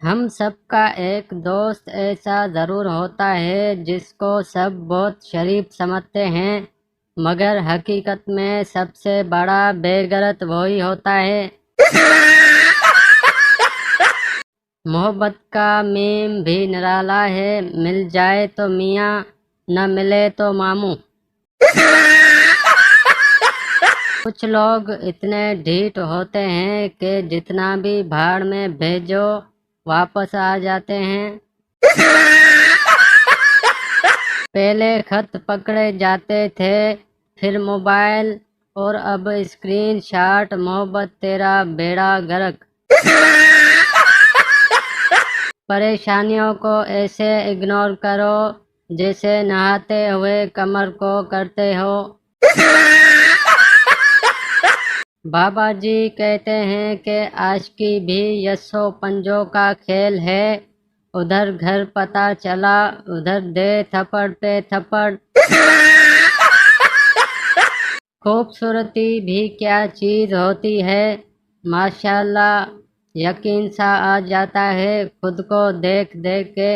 हम सबका एक दोस्त ऐसा ज़रूर होता है जिसको सब बहुत शरीफ समझते हैं, मगर हकीकत में सबसे बड़ा बेगैरत वही होता है। मोहब्बत का मीम भी निराला है, मिल जाए तो मियाँ, न मिले तो मामू। कुछ लोग इतने ढीठ होते हैं कि जितना भी भाड़ में भेजो वापस आ जाते हैं। पहले खत पकड़े जाते थे, फिर मोबाइल, और अब स्क्रीन शॉट। मोहब्बत तेरा बेड़ा गर्क। परेशानियों को ऐसे इग्नोर करो जैसे नहाते हुए कमर को करते हो। बाबा जी कहते हैं कि आशिकी भी यस्सों पंजों का खेल है। उधर घर पता चला, उधर दे थप्पड़ पे थप्पड़। खूबसूरती भी क्या चीज होती है, माशाल्लाह, यकीन सा आ जाता है खुद को देख देख के।